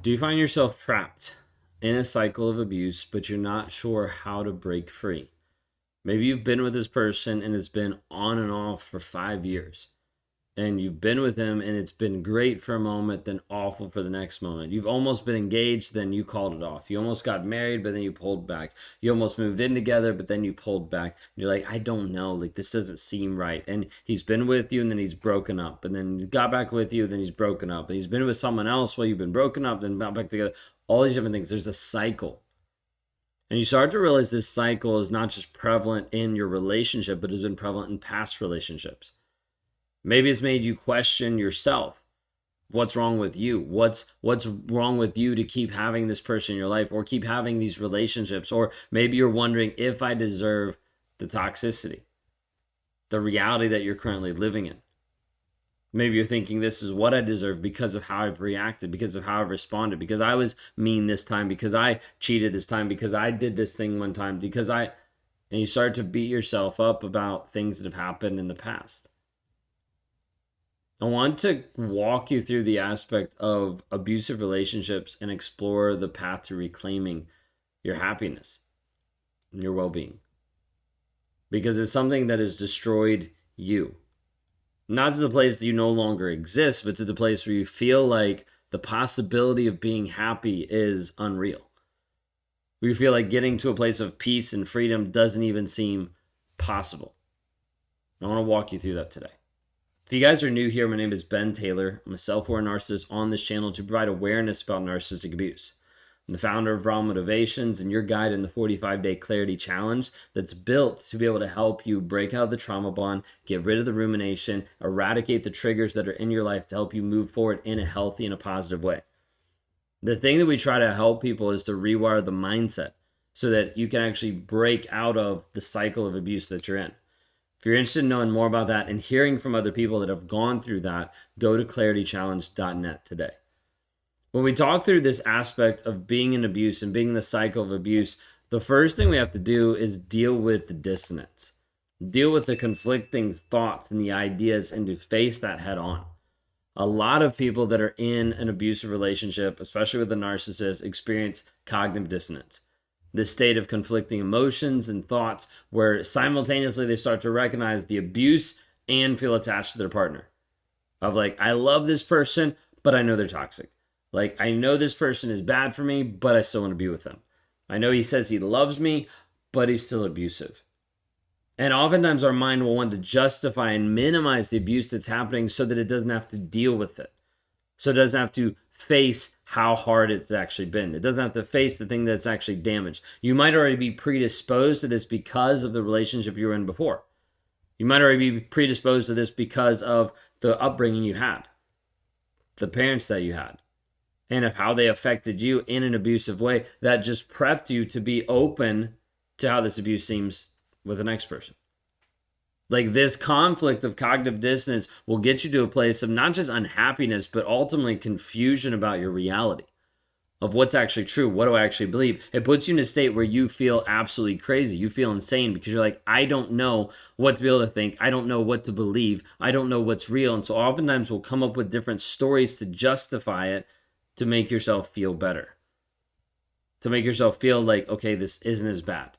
Do you find yourself trapped in a cycle of abuse, but you're not sure how to break free? Maybe you've been with this person and it's been on and off for 5 years. And you've been with him and it's been great for a moment, then awful for the next moment. You've almost been engaged, then you called it off. You almost got married, but then you pulled back. You almost moved in together, but then you pulled back. You're like, I don't know, like this doesn't seem right. And he's been with you and then he's broken up. And then he got back with you, then he's broken up. And he's been with someone else while you've been broken up, then got back together. All these different things. There's a cycle. And you start to realize this cycle is not just prevalent in your relationship, but has been prevalent in past relationships. Maybe it's made you question yourself. What's wrong with you? What's wrong with you to keep having this person in your life or keep having these relationships? Or maybe you're wondering if I deserve the toxicity, the reality that you're currently living in. Maybe you're thinking this is what I deserve because of how I've reacted, because of how I've responded, because I was mean this time, because I cheated this time, because I did this thing one time, and you start to beat yourself up about things that have happened in the past. I want to walk you through the aspect of abusive relationships and explore the path to reclaiming your happiness and your well-being. Because it's something that has destroyed you. Not to the place that you no longer exist, but to the place where you feel like the possibility of being happy is unreal. Where you feel like getting to a place of peace and freedom doesn't even seem possible. I want to walk you through that today. If you guys are new here, my name is Ben Taylor. I'm a self-aware narcissist on this channel to provide awareness about narcissistic abuse. I'm the founder of Raw Motivations and your guide in the 45-day clarity challenge that's built to be able to help you break out of the trauma bond, get rid of the rumination, eradicate the triggers that are in your life to help you move forward in a healthy and a positive way. The thing that we try to help people is to rewire the mindset so that you can actually break out of the cycle of abuse that you're in. If you're interested in knowing more about that and hearing from other people that have gone through that, go to claritychallenge.net today. When we talk through this aspect of being in abuse and being in the cycle of abuse, the first thing we have to do is deal with the dissonance. Deal with the conflicting thoughts and the ideas and to face that head on. A lot of people that are in an abusive relationship, especially with a narcissist, experience cognitive dissonance. This state of conflicting emotions and thoughts where simultaneously they start to recognize the abuse and feel attached to their partner. Of like, I love this person, but I know they're toxic. Like, I know this person is bad for me, but I still want to be with them. I know he says he loves me, but he's still abusive. And oftentimes our mind will want to justify and minimize the abuse that's happening so that it doesn't have to deal with it. So it doesn't have to face how hard it's actually been. It doesn't have to face the thing that's actually damaged. You might already be predisposed to this because of the relationship you were in before. You might already be predisposed to this because of the upbringing you had, the parents that you had, and of how they affected you in an abusive way that just prepped you to be open to how this abuse seems with the next person. Like this conflict of cognitive dissonance will get you to a place of not just unhappiness, but ultimately confusion about your reality of what's actually true. What do I actually believe? It puts you in a state where you feel absolutely crazy. You feel insane because you're like, I don't know what to be able to think. I don't know what to believe. I don't know what's real. And so oftentimes we'll come up with different stories to justify it to make yourself feel better. To make yourself feel like, okay, this isn't as bad.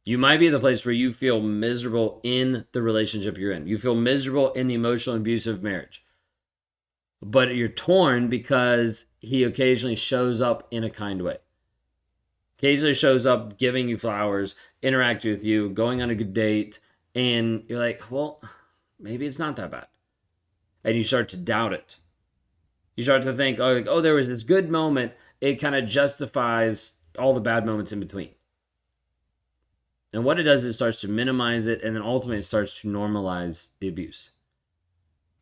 You might be at the place where you feel miserable in the relationship you're in. You feel miserable in the emotional abusive marriage. But you're torn because he occasionally shows up in a kind way. Occasionally shows up giving you flowers, interacting with you, going on a good date, and you're like, well, maybe it's not that bad. And you start to doubt it. You start to think, oh, there was this good moment. It kind of justifies all the bad moments in between. And what it does is it starts to minimize it, and then ultimately it starts to normalize the abuse.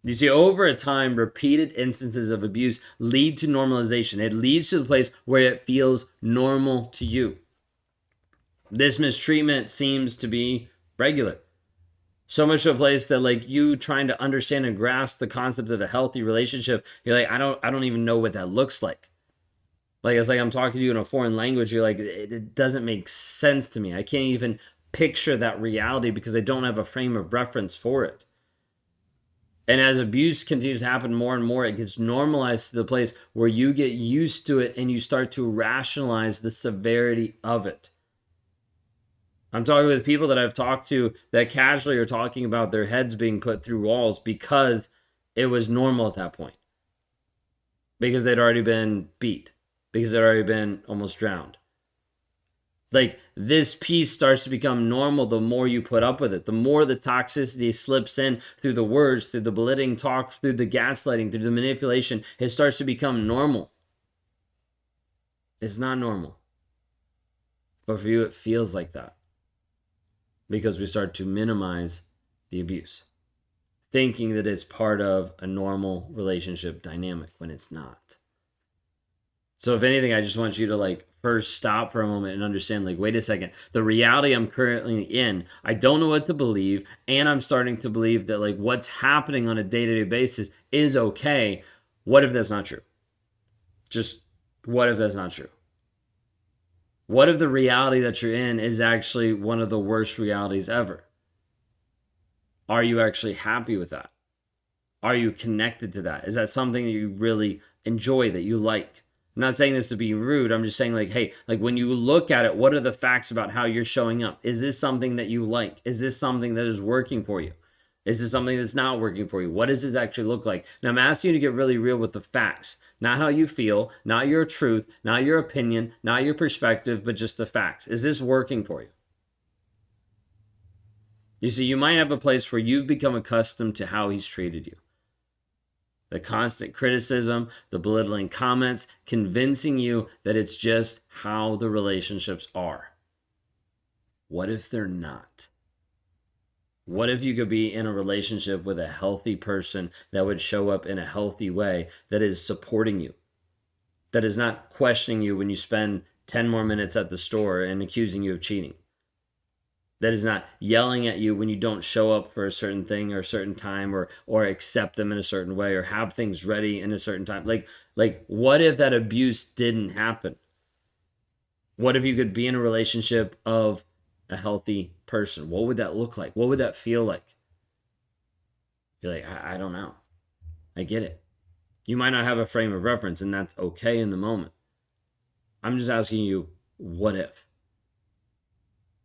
You see, over a time, repeated instances of abuse lead to normalization. It leads to the place where it feels normal to you. This mistreatment seems to be regular. So much to a place that like you trying to understand and grasp the concept of a healthy relationship, you're like, I don't even know what that looks like. Like, it's like I'm talking to you in a foreign language. You're like, it doesn't make sense to me. I can't even picture that reality because I don't have a frame of reference for it. And as abuse continues to happen more and more, it gets normalized to the place where you get used to it and you start to rationalize the severity of it. I'm talking with people that I've talked to that casually are talking about their heads being put through walls because it was normal at that point. Because they'd already been beat, because they'd already been almost drowned. Like, this piece starts to become normal the more you put up with it. The more the toxicity slips in through the words, through the belittling talk, through the gaslighting, through the manipulation, it starts to become normal. It's not normal. But for you, it feels like that. Because we start to minimize the abuse, thinking that it's part of a normal relationship dynamic when it's not. So if anything, I just want you to first stop for a moment and understand, wait a second, the reality I'm currently in, I don't know what to believe, and I'm starting to believe that what's happening on a day-to-day basis is okay. What if that's not true? Just what if that's not true? What if the reality that you're in is actually one of the worst realities ever? Are you actually happy with that? Are you connected to that? Is that something that you really enjoy, that you like? I'm not saying this to be rude. I'm just saying hey, when you look at it, what are the facts about how you're showing up? Is this something that you like? Is this something that is working for you? Is this something that's not working for you? What does it actually look like? Now, I'm asking you to get really real with the facts, not how you feel, not your truth, not your opinion, not your perspective, but just the facts. Is this working for you? You see, you might have a place where you've become accustomed to how he's treated you. The constant criticism, the belittling comments, convincing you that it's just how the relationships are. What if they're not? What if you could be in a relationship with a healthy person that would show up in a healthy way, that is supporting you, that is not questioning you when you spend 10 more minutes at the store and accusing you of cheating, that is not yelling at you when you don't show up for a certain thing or a certain time, or accept them in a certain way, or have things ready in a certain time? What if that abuse didn't happen? What if you could be in a relationship of a healthy person? What would that look like? What would that feel like? You're like, I don't know. I get it. You might not have a frame of reference, and that's okay in the moment. I'm just asking you, what if?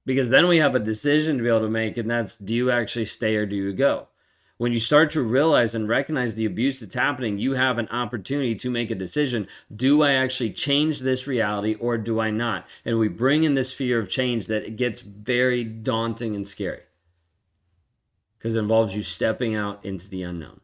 Because then we have a decision to be able to make, and that's, do you actually stay or do you go? When you start to realize and recognize the abuse that's happening, you have an opportunity to make a decision. Do I actually change this reality or do I not? And we bring in this fear of change that it gets very daunting and scary, because it involves you stepping out into the unknown.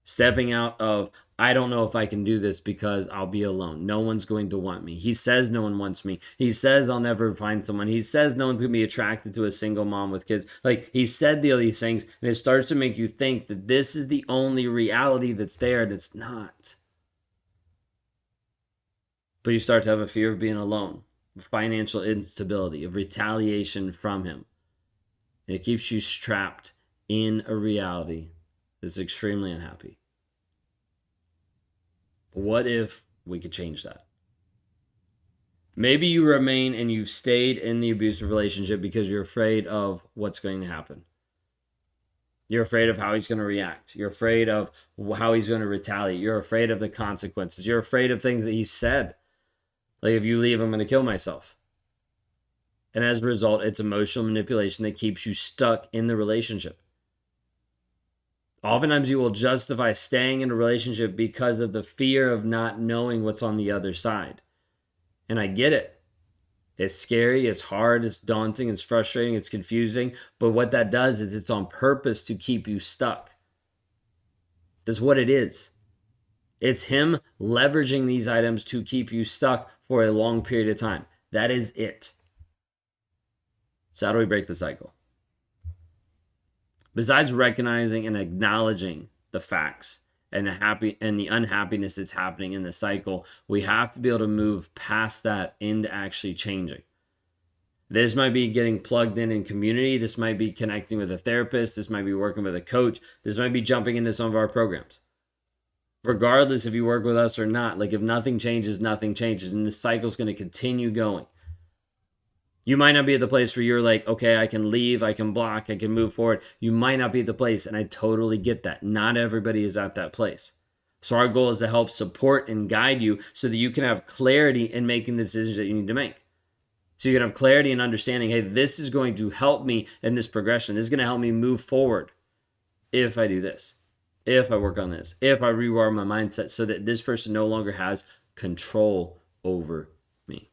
Stepping out of, I don't know if I can do this because I'll be alone. No one's going to want me. He says no one wants me. He says I'll never find someone. He says no one's going to be attracted to a single mom with kids. He said all these things, and it starts to make you think that this is the only reality that's there, and it's not. But you start to have a fear of being alone, of financial instability, of retaliation from him. And it keeps you trapped in a reality that's extremely unhappy. What if we could change that? Maybe you remain and you've stayed in the abusive relationship because you're afraid of what's going to happen. You're afraid of how he's going to react. You're afraid of how he's going to retaliate. You're afraid of the consequences. You're afraid of things that he said. If you leave, I'm going to kill myself. And as a result, it's emotional manipulation that keeps you stuck in the relationship. Oftentimes you will justify staying in a relationship because of the fear of not knowing what's on the other side. And I get it. It's scary, it's hard, it's daunting, it's frustrating, it's confusing. But what that does is it's on purpose to keep you stuck. That's what it is. It's him leveraging these items to keep you stuck for a long period of time. That is it. So how do we break the cycle? Besides recognizing and acknowledging the facts and the unhappiness that's happening in the cycle, we have to be able to move past that into actually changing. This might be getting plugged in community. This might be connecting with a therapist. This might be working with a coach. This might be jumping into some of our programs. Regardless if you work with us or not, if nothing changes, nothing changes. And this cycle is going to continue going. You might not be at the place where you're like, okay, I can leave, I can block, I can move forward. You might not be at the place, and I totally get that. Not everybody is at that place. So our goal is to help support and guide you so that you can have clarity in making the decisions that you need to make. So you can have clarity and understanding, hey, this is going to help me in this progression. This is going to help me move forward if I do this, if I work on this, if I rewire my mindset so that this person no longer has control over me.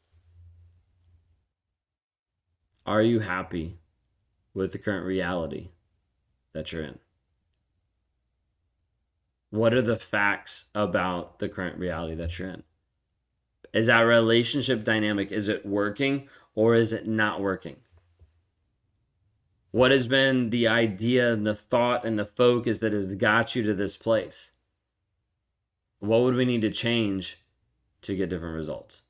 Are you happy with the current reality that you're in? What are the facts about the current reality that you're in? Is that relationship dynamic, is it working or is it not working? What has been the idea and the thought and the focus that has got you to this place? What would we need to change to get different results?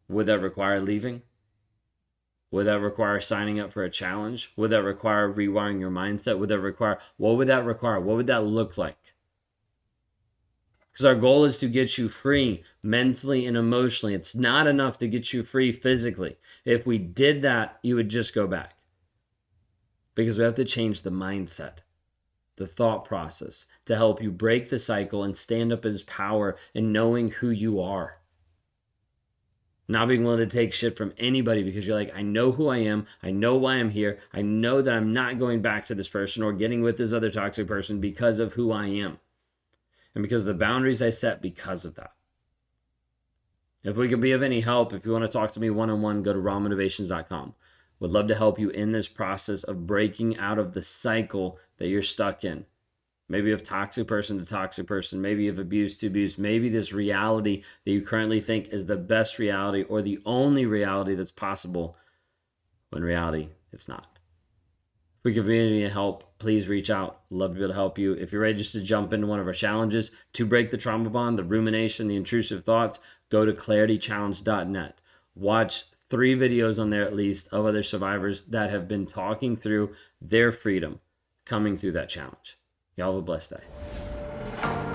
Would that require leaving? Would that require signing up for a challenge? Would that require rewiring your mindset? What would that require? What would that look like? Because our goal is to get you free mentally and emotionally. It's not enough to get you free physically. If we did that, you would just go back. Because we have to change the mindset, the thought process, to help you break the cycle and stand up as power and knowing who you are. Not being willing to take shit from anybody because you're like, I know who I am. I know why I'm here. I know that I'm not going back to this person or getting with this other toxic person because of who I am. And because of the boundaries I set because of that. If we can be of any help, if you want to talk to me one-on-one, go to rawmotivations.com. Would love to help you in this process of breaking out of the cycle that you're stuck in. Maybe of toxic person to toxic person, maybe of abuse to abuse, maybe this reality that you currently think is the best reality or the only reality that's possible, when in reality, it's not. If we can be any help, please reach out. Love to be able to help you. If you're ready just to jump into one of our challenges to break the trauma bond, the rumination, the intrusive thoughts, go to claritychallenge.net. Watch 3 videos on there at least of other survivors that have been talking through their freedom coming through that challenge. Y'all have a blessed day.